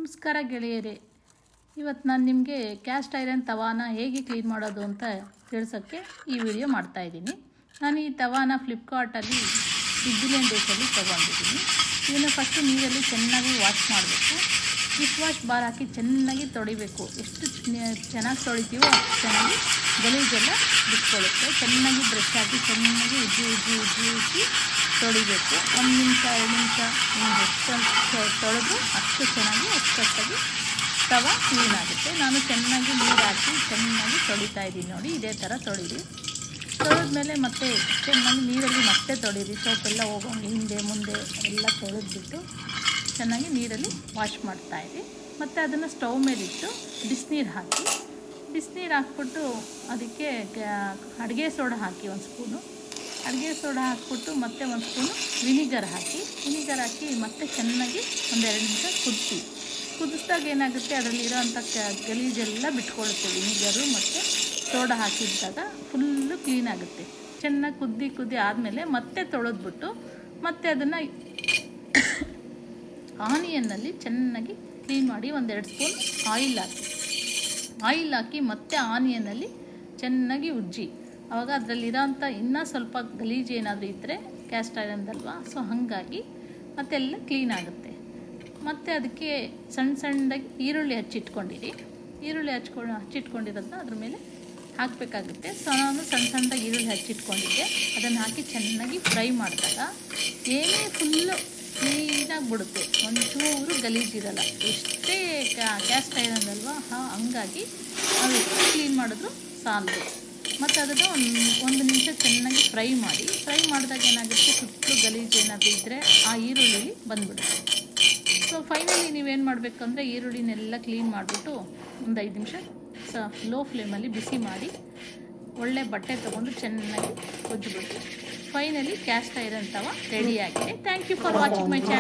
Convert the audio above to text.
ನಮಸ್ಕಾರ ಗೆಳೆಯರೇ, ಇವತ್ತು ನಾನು ನಿಮಗೆ ಕ್ಯಾಸ್ಟ್ ಐರನ್ ತವಾನ ಹೇಗೆ ಕ್ಲೀನ್ ಮಾಡೋದು ಅಂತ ತಿಳಿಸೋಕ್ಕೆ ಈ ವಿಡಿಯೋ ಮಾಡ್ತಾಯಿದ್ದೀನಿ. ನಾನು ಈ ತವಾನ ಫ್ಲಿಪ್ಕಾರ್ಟಲ್ಲಿ ಸ್ವಿಟ್ಜರ್ಲೆಂಡ್ ದೇಶದಲ್ಲಿ ತೊಗೊಂಡಿದ್ದೀನಿ. ಇದನ್ನು ಫಸ್ಟು ನೀರಲ್ಲಿ ಚೆನ್ನಾಗಿ ವಾಶ್ ಮಾಡಬೇಕು. ಡಿಶ್ ವಾಶ್ ಬಾರ್ ಹಾಕಿ ಚೆನ್ನಾಗಿ ತೊಳಿಬೇಕು. ಎಷ್ಟು ಚೆನ್ನಾಗಿ ತೊಳಿತೀವೋ ಅಷ್ಟು ಚೆನ್ನಾಗಿ ಗಲೀಜೆಲ್ಲ ಬಿಟ್ಕೊಳ್ಳುತ್ತೆ. ಚೆನ್ನಾಗಿ ಬ್ರಷ್ ಹಾಕಿ ಚೆನ್ನಾಗಿ ಉಜ್ಜಿ ತೊಳಿಬೇಕು. 1 ನಿಮಿಷ 2 ನಿಮಿಷ ಎಷ್ಟು ತೊಳೆದು ಅಷ್ಟು ಚೆನ್ನಾಗಿ ಅಚ್ಚುಕಟ್ಟಾಗಿ ತವಾ ಕ್ಲೀನ್ ಆಗುತ್ತೆ. ನಾನು ಚೆನ್ನಾಗಿ ನೀರು ಹಾಕಿ ಚೆನ್ನಾಗಿ ತೊಳಿತಾ ಇದ್ದೀನಿ. ನೋಡಿ, ಇದೇ ಥರ ತೊಳಿರಿ. ತೊಳೆದ್ಮೇಲೆ ಮತ್ತೆ ಚೆನ್ನಾಗಿ ನೀರಲ್ಲಿ ಮತ್ತೆ ತೊಳಿರಿ. ಸೋಪೆಲ್ಲ ಹೋಗೋಂಗೆ ಹಿಂದೆ ಮುಂದೆ ಎಲ್ಲ ತೊಳೆದ್ಬಿಟ್ಟು ಚೆನ್ನಾಗಿ ನೀರಲ್ಲಿ ವಾಶ್ ಮಾಡ್ತಾಯಿರಿ. ಮತ್ತು ಅದನ್ನು ಸ್ಟವ್ ಮೇಲಿಟ್ಟು ಬಿಸಿನೀರು ಹಾಕ್ಬಿಟ್ಟು ಅದಕ್ಕೆ ಅಡುಗೆ ಸೋಡಾ ಹಾಕಿ 1 ಸ್ಪೂನು ಅಡುಗೆ ಸೋಡಾ ಹಾಕ್ಬಿಟ್ಟು ಮತ್ತೆ 1 ಸ್ಪೂನು ವಿನಿಗರ್ ಹಾಕಿ ಮತ್ತೆ ಚೆನ್ನಾಗಿ 1-2 ನಿಮಿಷ ಕುದಿಸಿದಾಗ ಏನಾಗುತ್ತೆ, ಅದರಲ್ಲಿರೋಂಥ ಗಲೀಜೆಲ್ಲ ಬಿಟ್ಕೊಳ್ಳುತ್ತೆ. ವಿನಿಗರು ಮತ್ತು ಸೋಡಾ ಹಾಕಿದ್ದಾಗ ಫುಲ್ಲು ಕ್ಲೀನ್ ಆಗುತ್ತೆ. ಚೆನ್ನಾಗಿ ಕುದಿ ಆದಮೇಲೆ ಮತ್ತೆ ತೊಳೆದ್ಬಿಟ್ಟು ಮತ್ತೆ ಅದನ್ನು ಆನಿಯನ್ನಲ್ಲಿ ಚೆನ್ನಾಗಿ ಕ್ಲೀನ್ ಮಾಡಿ 1-2 ಸ್ಪೂನ್ ಆಯಿಲ್ ಹಾಕಿ ಮತ್ತೆ ಆನಿಯನ್ನಲ್ಲಿ ಚೆನ್ನಾಗಿ ಉಜ್ಜಿ. ಆವಾಗ ಅದರಲ್ಲಿರೋಂಥ ಇನ್ನೂ ಸ್ವಲ್ಪ ಗಲೀಜು ಏನಾದರೂ ಇದ್ದರೆ ಕ್ಯಾಸ್ಟ್ ಐರನ್ದಲ್ವಾ, ಸೊ ಹಾಗಾಗಿ ಮತ್ತೆಲ್ಲ ಕ್ಲೀನ್ ಆಗುತ್ತೆ. ಮತ್ತು ಅದಕ್ಕೆ ಸಣ್ಣದಾಗಿ ಈರುಳ್ಳಿ ಹಚ್ಚಿಟ್ಕೊಂಡಿರೋದನ್ನ ಅದ್ರ ಮೇಲೆ ಹಾಕಬೇಕಾಗುತ್ತೆ. ಸೊ ನಾನು ಸಣ್ಣದಾಗಿ ಈರುಳ್ಳಿ ಹಚ್ಚಿಟ್ಕೊಂಡಿದ್ದೆ, ಅದನ್ನು ಹಾಕಿ ಚೆನ್ನಾಗಿ ಫ್ರೈ ಮಾಡಿದಾಗ ಏನೇ ಫುಲ್ಲು ಕ್ಲೀನಾಗಿ ಬಿಡುತ್ತೆ, ಒಂಚೂರು ಗಲೀಜಿರಲ್ಲ. ಎಷ್ಟೇ ಕ್ಯಾಸ್ಟ್ ಐರನ್ ಅಲ್ವಾ, ಹಂಗಾಗಿ ನಾವು ಎಷ್ಟು ಕ್ಲೀನ್ ಮಾಡಿದ್ರು ಸಾಲದು. ಮತ್ತು ಅದನ್ನು 1 ನಿಮಿಷ ಚೆನ್ನಾಗಿ ಫ್ರೈ ಮಾಡಿದಾಗ ಏನಾಗುತ್ತೆ, ಸುತ್ತಲೂ ಗಲೀಜು ಏನಾದರೂ ಇದ್ದರೆ ಆ ಈರುಳ್ಳಿಲಿ ಬಂದುಬಿಡುತ್ತೆ. ಸೊ ಫೈನಲಿ ನೀವೇನು ಮಾಡಬೇಕಂದ್ರೆ, ಈರುಳ್ಳಿನೆಲ್ಲ ಕ್ಲೀನ್ ಮಾಡಿಬಿಟ್ಟು 5 ನಿಮಿಷ ಲೋ ಫ್ಲೇಮಲ್ಲಿ ಬಿಸಿ ಮಾಡಿ ಒಳ್ಳೆ ಬಟ್ಟೆ ತೊಗೊಂಡು ಚೆನ್ನಾಗಿ ಉಜ್ಜಿಬಿಟ್ಟು ಫೈನಲಿ ಕ್ಯಾಸ್ಟ್ ಐರನ್ ತವಾ ರೆಡಿಯಾಗಿದೆ. Thank you for watching my channel.